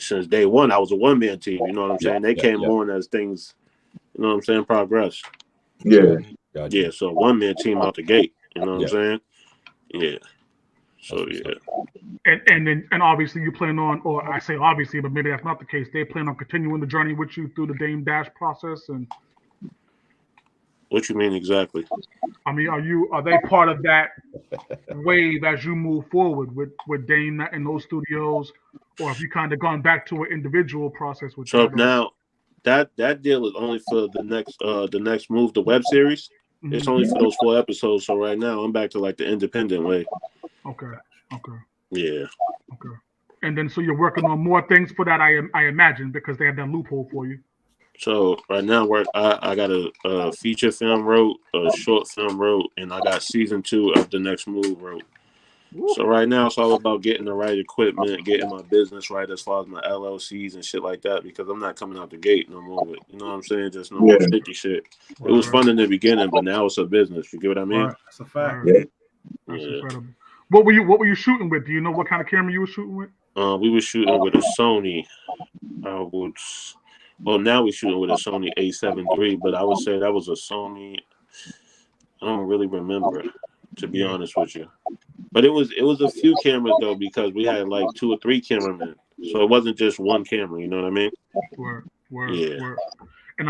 Speaker 9: Since day one, I was a 1-man team. You know what I'm saying? They came on as things, you know what I'm saying, progress.
Speaker 6: Yeah.
Speaker 2: Gotcha.
Speaker 9: Yeah, so 1-man team out the gate. You know what I'm saying? Yeah. So yeah.
Speaker 1: And obviously you plan on, or I say obviously, but maybe that's not the case. They plan on continuing the journey with you through the Dame Dash process. And
Speaker 9: what you mean exactly?
Speaker 1: I mean, are they part of that wave as you move forward with Dame and those studios, or have you kind of gone back to an individual process with
Speaker 9: So
Speaker 1: that?
Speaker 9: now that deal is only for the next move, the web series.
Speaker 1: Mm-hmm.
Speaker 9: It's only for those 4 episodes. So right now I'm back to like the independent way.
Speaker 1: Okay.
Speaker 9: Yeah.
Speaker 1: Okay. And then so you're working on more things for that, I imagine, because they have that loophole for you.
Speaker 9: So right now, I got a feature film wrote, a short film wrote, and I got season 2 of the next move wrote. So right now, it's all about getting the right equipment, getting my business right as far as my LLCs and shit like that, because I'm not coming out the gate no more with, you know what I'm saying? Just no more sticky shit. It was fun in the beginning, but now it's a business. You get what I mean?
Speaker 3: Right. That's a fact.
Speaker 1: That's incredible. What were you shooting with? Do you know what kind of camera you were shooting with?
Speaker 9: We were shooting with a Sony. Now we're shooting with a Sony A7 III, but I would say that was a Sony. I don't really remember, to be honest with you. But it was a few cameras though, because we had like 2 or 3 cameramen, so it wasn't just one camera. You know what I mean?
Speaker 1: Word.
Speaker 9: Yeah.
Speaker 1: And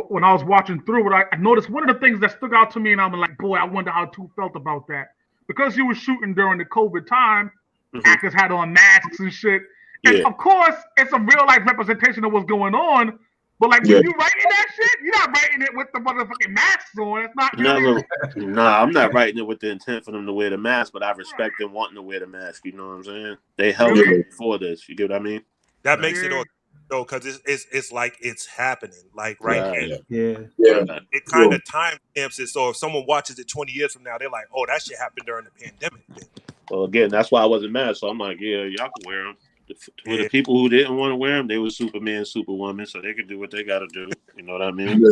Speaker 1: when I was watching through it, I noticed one of the things that stuck out to me, and I'm like, boy, I wonder how Toot felt about that, because you were shooting during the COVID time. Actors had on masks and shit. And of course, it's a real life representation of what's going on. But like, when you writing that shit, you're not writing it with the motherfucking masks on. It's not.
Speaker 9: Nah, I'm not writing it with the intent for them to wear the mask, but I respect them wanting to wear the mask. You know what I'm saying? They held it for this. You get what I mean?
Speaker 4: That makes it all though, because it's like it's happening, like right here.
Speaker 3: Yeah.
Speaker 4: It kind of time stamps it. So if someone watches it 20 years from now, they're like, "Oh, that shit happened during the pandemic."
Speaker 9: Well, again, that's why I wasn't mad. So I'm like, yeah, y'all can wear them. For the people who didn't want to wear them, they were Superman, Superwoman, so they could do what they got to do. You know what I mean?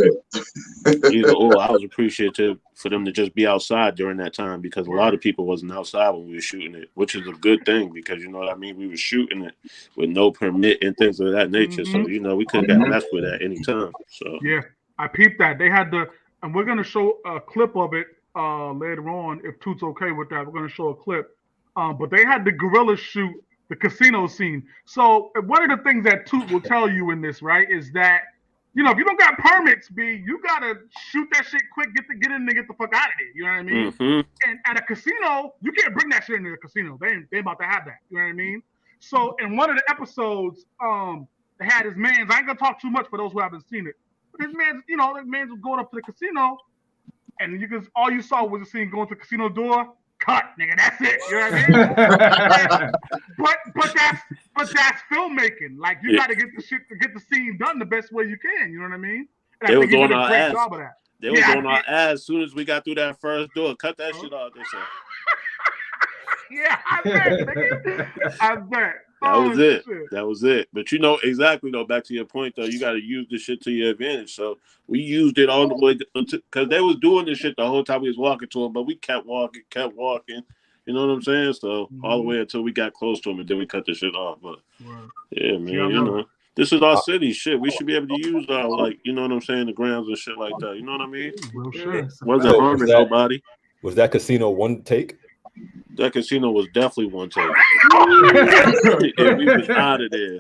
Speaker 9: Either or, I was appreciative for them to just be outside during that time, because a lot of people wasn't outside when we were shooting it, which is a good thing, because you know what I mean. We were shooting it with no permit and things of that nature, so you know we couldn't get messed with at any time. So
Speaker 1: yeah, I peeped that they had and we're gonna show a clip of it later on if Toot's okay with that. We're gonna show a clip, but they had the guerrilla shoot the casino scene. So one of the things that Toot will tell you in this, right, is that if you don't got permits, B, you gotta shoot that shit quick, get in and get the fuck out of there. You know what I mean?
Speaker 9: Mm-hmm.
Speaker 1: And at a casino, you can't bring that shit into the casino. They about to have that. You know what I mean? So in one of the episodes, they had his mans. I ain't gonna talk too much for those who haven't seen it. But his man's, his man's was going up to the casino, and all you saw was the scene going to the casino door. Cut, nigga. That's it. You know what I mean? but that's filmmaking. Like you got to get the scene done the best way you can. You know what I mean? And
Speaker 9: they
Speaker 1: I
Speaker 9: was
Speaker 1: think he
Speaker 9: on
Speaker 1: did a
Speaker 9: our
Speaker 1: great
Speaker 9: ass.
Speaker 1: job of that.
Speaker 9: They was on our ass as soon as we got through that first door. Cut that shit off. They said.
Speaker 1: Yeah, I bet. Nigga. I bet.
Speaker 9: That was it.
Speaker 1: Shit.
Speaker 9: That was it. But exactly though. Back to your point though, you got to use this shit to your advantage. So we used it all the way because they was doing this shit the whole time we was walking to them, but we kept walking. You know what I'm saying? So all the way until we got close to them, and then we cut the shit off. But yeah, man, this is our city. Shit, we should be able to use our you know what I'm saying, the grounds and shit like that. You know what I mean?
Speaker 1: Real shit.
Speaker 9: Wasn't harming nobody.
Speaker 2: Was that casino one take?
Speaker 9: That casino was definitely one take. Yeah, we was out of there.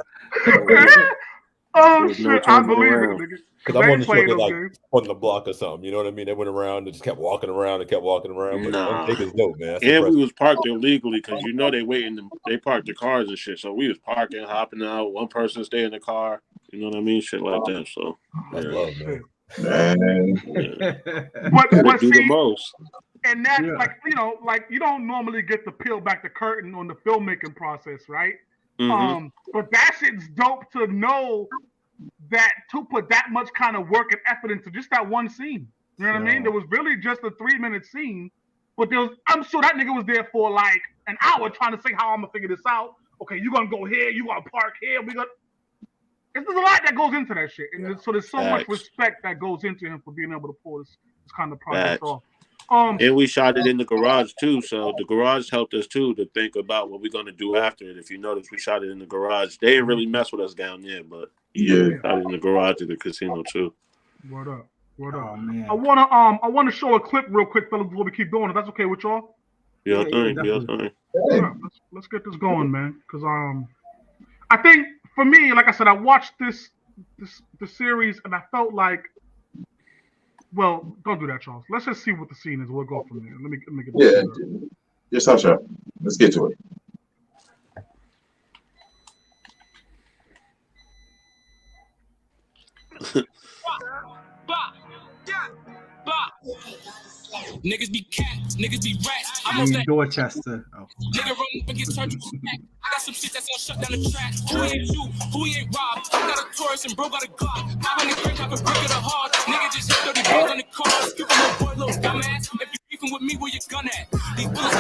Speaker 1: Oh shit! I believe it, nigga.
Speaker 2: Because I'm on the show, they like on the block or something. You know what I mean? They went around and just kept walking around and kept walking around. But one take is dope, man. That's
Speaker 9: and
Speaker 2: impressive.
Speaker 9: we was parked illegally because they parked the cars and shit. So we was parking, hopping out. One person stay in the car. You know what I mean? Shit like that. So
Speaker 2: that's love, man.
Speaker 1: But
Speaker 9: do the most.
Speaker 1: And that's like you don't normally get to peel back the curtain on the filmmaking process, right?
Speaker 9: Mm-hmm.
Speaker 1: But that shit's dope to know that to put that much kind of work and effort into just that one scene. You know what I mean? There was really just a 3-minute scene, but I'm sure that nigga was there for like an hour trying to say how I'm gonna figure this out. Okay, you're gonna go here, you gonna park here, there's a lot that goes into that shit. And so there's so much respect that goes into him for being able to pull this kind of project off.
Speaker 9: And we shot it in the garage too, so the garage helped us too to think about what we're gonna do after it. If you notice, we shot it in the garage. They didn't really mess with us down there, but we shot it in the garage at the casino too.
Speaker 1: Word up.
Speaker 3: Oh, man.
Speaker 1: I wanna show a clip real quick, fellas, before we keep going. If that's okay with y'all.
Speaker 9: Yeah,
Speaker 1: let's get this going, man. Because I think for me, like I said, I watched the series and I felt like. Well, don't do that, Charles. Let's just see what the scene is. We'll go from there. Let me get this.
Speaker 6: Just hush up. Let's get to it.
Speaker 8: Niggas be cats, niggas be rats.
Speaker 3: I'm in Dorchester. Oh.
Speaker 8: Nigga run up and get turned to smack. I got some shit that's gonna shut down the track. Who ain't you? Who he ain't robbed? I got a Taurus and bro got a Glock. 500 grams, I can break it a hard. Nigga just hit 30 balls on the car. Skip on my boy, little dumbass. If you beefing with me, where you gun at? These bullets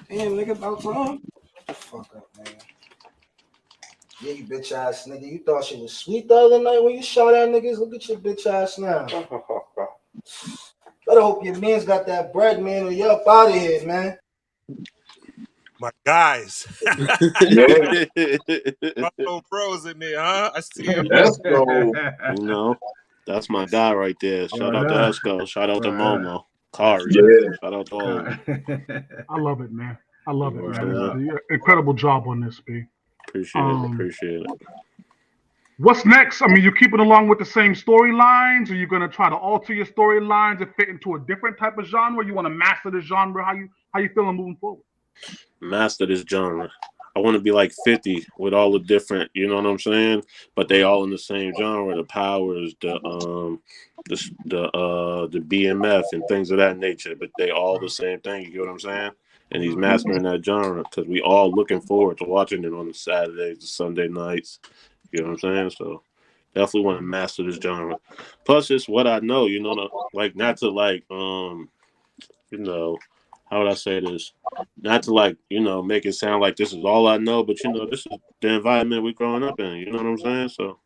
Speaker 10: Damn, nigga, about time. Shut the fuck up, man. Yeah, you bitch ass nigga. You thought she was sweet the other night when you shot at niggas. Look at your bitch ass now. Better hope your man's got that bread, man, or you're up out of here, man.
Speaker 4: My guys. Bros in there, huh? I see you.
Speaker 6: Let's go.
Speaker 9: You know, that's my guy right there. Shout out to Esco. Shout out to Momo. Kari. Shout out to all of them.
Speaker 1: I love it, man. I love it, man. Incredible job on this, B.
Speaker 9: Appreciate it.
Speaker 1: What's next? I mean, you keeping along with the same storylines? Are you going to try to alter your storylines and fit into a different type of genre? You want to master the genre? How you feeling moving forward?
Speaker 9: Master this genre. I want to be like 50 with all the different, you know what I'm saying? But they all in the same genre. The powers, the BMF and things of that nature. But they all the same thing. You get what I'm saying? And he's mastering that genre because we all looking forward to watching it on the Saturdays, the Sunday nights. You know what I'm saying? So definitely want to master this genre. Plus, it's what I know. You know, like not to like you know, how would I say this? Not to like, you know, make it sound like this is all I know, but you know, this is the environment we're growing up in. You know what I'm saying? So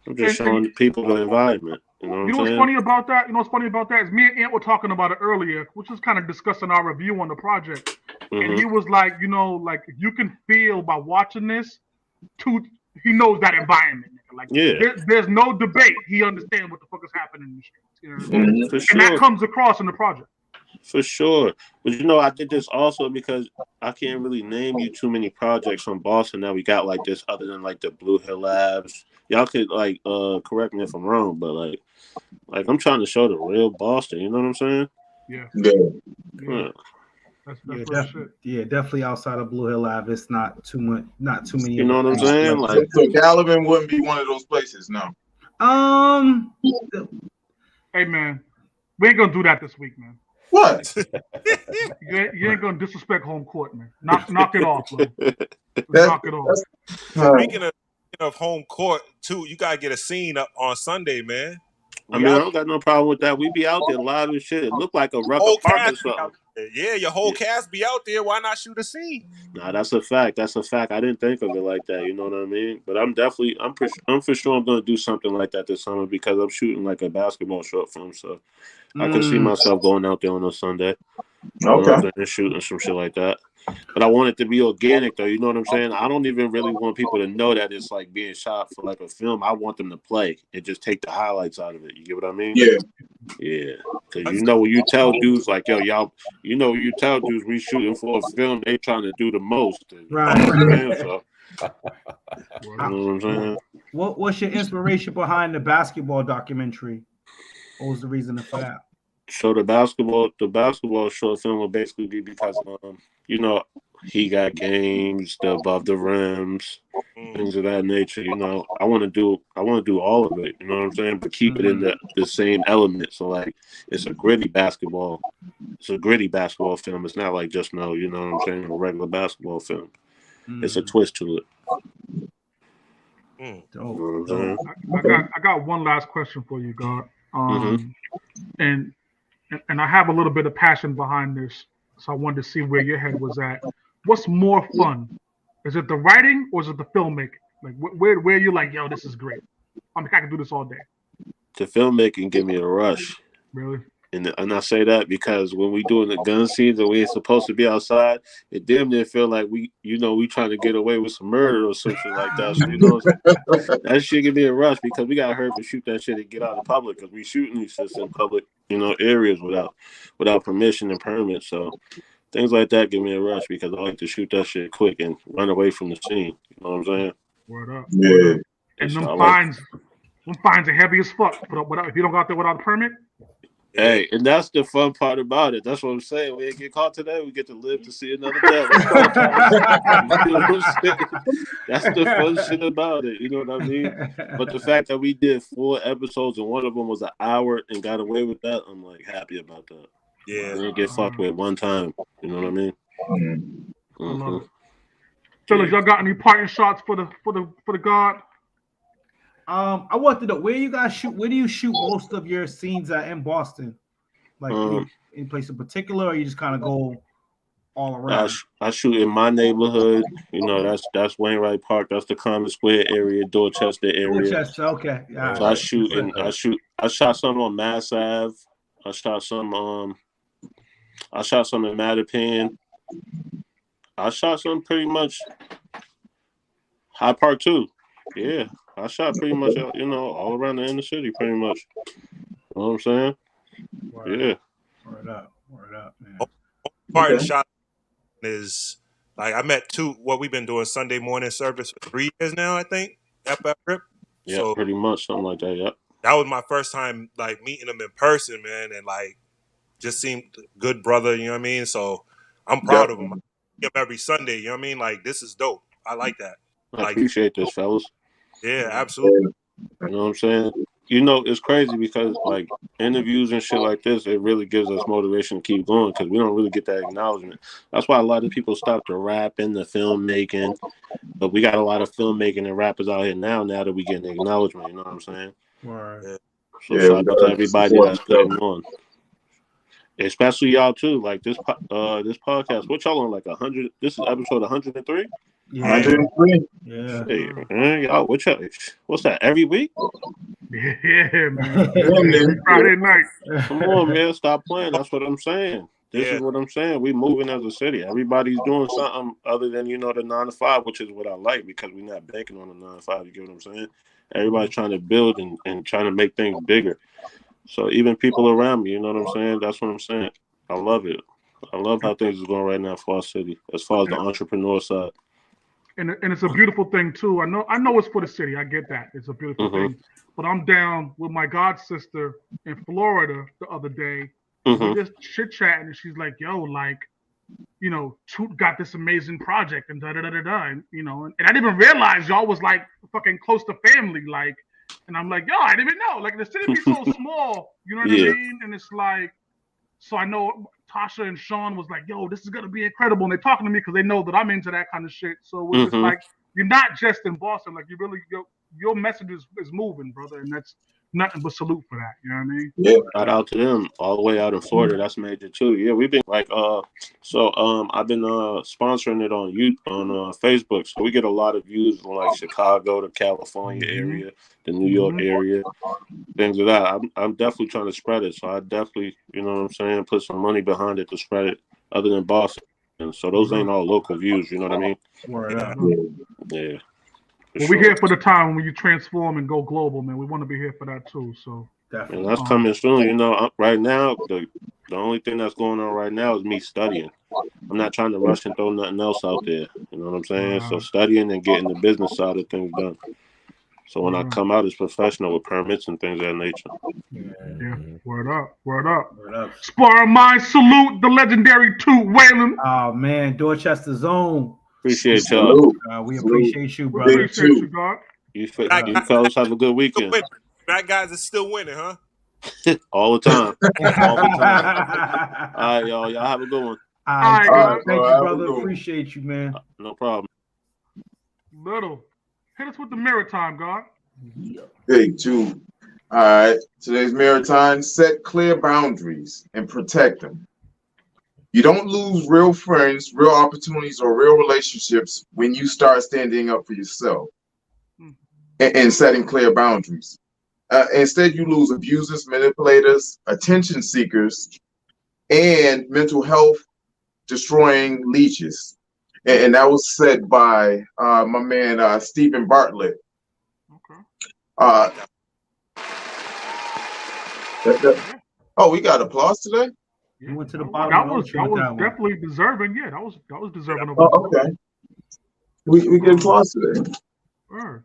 Speaker 9: I'm just showing the people the environment. You know
Speaker 1: what's funny about that? You know what's funny about that is me and Ant were talking about it earlier, which is kind of discussing our review on the project. And he was like, you know, like you can feel by watching this, he knows that environment. Like, there's no debate. He understands what the fuck is happening in the streets. You know what I mean?
Speaker 9: For sure.
Speaker 1: And that comes across in the project.
Speaker 9: For sure. But I did this also because I can't really name you too many projects from Boston that we got like this other than like the Blue Hill Labs. Y'all could like correct me if I'm wrong, but like I'm trying to show the real Boston, you know what I'm saying?
Speaker 1: Yeah.
Speaker 9: Yeah.
Speaker 1: That's real shit.
Speaker 3: Yeah, definitely outside of Blue Hill Lab, it's not too many.
Speaker 9: You know what I'm saying? Like,
Speaker 6: so Gallivan wouldn't be one of those places, no.
Speaker 1: Hey man, we ain't gonna do that this week, man.
Speaker 6: What?
Speaker 1: You ain't gonna disrespect home court, man. Knock it off, bro. Knock it off.
Speaker 4: Speaking of home court, too, you gotta get a scene up on Sunday, man.
Speaker 9: I don't got no problem with that. We be out there live and shit. It look like a Rucker Park or something.
Speaker 4: Yeah, your whole cast be out there. Why not shoot a scene?
Speaker 9: Nah, that's a fact. That's a fact. I didn't think of it like that. You know what I mean? But I'm for sure I'm gonna do something like that this summer because I'm shooting like a basketball short film, so I can see myself going out there on a Sunday.
Speaker 6: Okay.
Speaker 9: And shooting some shit like that. But I want it to be organic, though. You know what I'm saying? I don't even really want people to know that it's like being shot for like a film. I want them to play and just take the highlights out of it. You get what I mean?
Speaker 6: Yeah.
Speaker 9: Yeah. Because when you tell dudes like, yo, y'all, when you tell dudes we shooting for a film, they trying to do the most.
Speaker 3: Right.
Speaker 9: So, you know what I'm saying?
Speaker 3: What's your inspiration behind the basketball documentary? What was the reason for that?
Speaker 9: So the basketball short film will basically be because he got games, the above the rims, things of that nature. I want to do all of it. You know what I'm saying? But keep it in the same element. So like, it's a gritty basketball film. It's not like just you know what I'm saying, a regular basketball film. It's a twist to it. You know what I'm saying?
Speaker 1: I got one last question for you, God. And I have a little bit of passion behind this, so I wanted to see where your head was at. What's more fun? Is it the writing or is it the filmmaking? Like, where you're like, yo, this is great. I can do this all day.
Speaker 9: The filmmaking give me a rush.
Speaker 1: Really?
Speaker 9: And I say that because when we doing the gun scenes and we ain't supposed to be outside, it damn near feel like we trying to get away with some murder or something like that. So that shit give me a rush because we got hurt to shoot that shit and get out of public because we shooting these shits in public, areas without permission and permit. So things like that give me a rush because I like to shoot that shit quick and run away from the scene. You know what I'm saying?
Speaker 1: Word up.
Speaker 6: Yeah.
Speaker 1: And them fines are heavy as fuck. If you don't go out there without a permit.
Speaker 9: Hey, and that's the fun part about it. That's what I'm saying. We ain't get caught today. We get to live to see another day. That's the fun shit about it. You know what I mean? But the fact that we did 4 episodes and one of them was an hour and got away with that, I'm like happy about that.
Speaker 4: Yeah.
Speaker 9: We didn't get fucked with one time. You know what I mean?
Speaker 1: I love it. Fellas, y'all got any parting shots for the God?
Speaker 3: I want to know where you guys shoot. Where do you shoot most of your scenes at in Boston? Like any place in particular, or you just kind of go all around?
Speaker 9: I shoot in my neighborhood. That's Wainwright Park. That's the Common Square area, Dorchester area.
Speaker 3: Dorchester, okay. Yeah.
Speaker 9: So I shot some on Mass Ave. I shot some in Mattapan. I shot some pretty much High Park too. Yeah. I shot pretty much, all around the inner city, pretty much. You know what I'm saying? Yeah.
Speaker 3: Word up, man.
Speaker 4: Part of shot is like I met what we've been doing Sunday morning service for 3 years now, I think. Rip.
Speaker 9: Yeah,
Speaker 4: so
Speaker 9: pretty much something like that. Yep.
Speaker 4: That was my first time like meeting him in person, man, and like just seemed good brother. You know what I mean? So I'm proud of him. I see him every Sunday. You know what I mean? Like this is dope. I like that.
Speaker 9: I appreciate this, fellas.
Speaker 4: Yeah, absolutely.
Speaker 9: You know what I'm saying? It's crazy because like interviews and shit like this, it really gives us motivation to keep going because we don't really get that acknowledgement. That's why a lot of people stop the rapping, the filmmaking, but we got a lot of filmmaking and rappers out here now that we getting acknowledgement. You know what I'm saying?
Speaker 3: Right.
Speaker 9: So shout out to everybody that's putting on. Especially y'all too. Like this podcast. What y'all on? Like 100? This is episode 103.
Speaker 3: Yeah.
Speaker 6: 103.
Speaker 3: Yeah.
Speaker 9: Hey, man, y'all, what's that? Every week?
Speaker 1: Yeah, man. Friday night.
Speaker 9: Come on, man. Stop playing. That's what I'm saying. This is what I'm saying. We moving as a city. Everybody's doing something other than, the 9 to 5, which is what I like because we're not banking on the 9 to 5. You get what I'm saying? Everybody's trying to build and trying to make things bigger. So even people around me, you know what I'm saying? That's what I'm saying. I love it. I love how things are going right now for our city, as far as the entrepreneur side.
Speaker 1: And it's a beautiful thing too. I know it's for the city. I get that. It's a beautiful thing. But I'm down with my god sister in Florida the other day. We just chit chatting, and she's like, "Yo, like, you know, Toot got this amazing project and da da da da da," and you know, and I didn't even realize y'all was like fucking close to family, like. And I'm like, "Yo, I didn't even know. Like, the city be so small, you know what I mean?" And it's like, so I know Tasha and Sean was like, "Yo, this is gonna be incredible," and they're talking to me because they know that I'm into that kind of shit. So we're just like, you're not just in Boston, like you really your message is moving, brother, and that's nothing but salute for that. You know what I mean?
Speaker 6: Yeah.
Speaker 9: Shout out to them all the way out in Florida. That's major too. Yeah, we've been like I've been sponsoring it on Facebook, so we get a lot of views from like Chicago, the California area, the New York area, things like that. I'm definitely trying to spread it. So I definitely, you know what I'm saying, put some money behind it to spread it other than Boston. And so those ain't all local views, you know what I mean?
Speaker 3: Word up.
Speaker 9: Yeah.
Speaker 1: Well, we're here for the time when you transform and go global, man. We want to be here for that too. So
Speaker 3: Definitely.
Speaker 9: And that's coming soon. You know, right now, the only thing that's going on right now is me studying. I'm not trying to rush and throw nothing else out there. You know what I'm saying? So studying and getting the business side of things done. So when I come out as professional with permits and things of that nature.
Speaker 1: Yeah. Word up. Word up. Sparring Mind, salute the legendary Toot Whalen.
Speaker 3: Oh man, Dorchester's own.
Speaker 9: Appreciate y'all.
Speaker 3: We appreciate you, brother.
Speaker 1: We appreciate you, God.
Speaker 9: You fellas have a good weekend.
Speaker 4: Black guys are still winning, huh?
Speaker 9: All the time. All the time. All right, y'all. Y'all have a good one.
Speaker 3: All right,
Speaker 1: God.
Speaker 3: Thank you, brother. Appreciate you, man.
Speaker 9: No problem.
Speaker 1: Little. Hit us with the mirror time, God.
Speaker 6: Big two. All right. Today's mirror time. Set clear boundaries and protect them. You don't lose real friends, real opportunities, or real relationships when you start standing up for yourself and setting clear boundaries. Instead, you lose abusers, manipulators, attention seekers, and mental health destroying leeches. And that was said by my man Stephen Bartlett. We got applause today.
Speaker 3: You went to the bottom.
Speaker 1: That was definitely deserving. Yeah, that was deserving of
Speaker 6: okay. We get applause today.
Speaker 1: Word.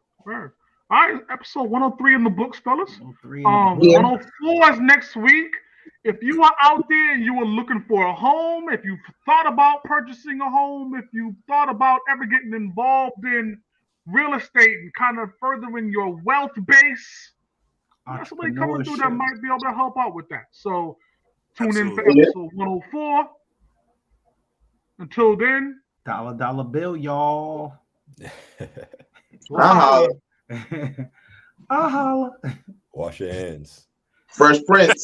Speaker 1: All right, episode 103 in the books, fellas.
Speaker 3: 104
Speaker 1: is next week. If you are out there and you are looking for a home, if you've thought about purchasing a home, if you thought about ever getting involved in real estate and kind of furthering your wealth base, there's somebody coming through that might be able to help out with that. So tune in for episode 104. Until then,
Speaker 3: dollar bill, y'all.
Speaker 6: I'll
Speaker 3: holla.
Speaker 2: Wash your hands.
Speaker 6: Fresh Prince.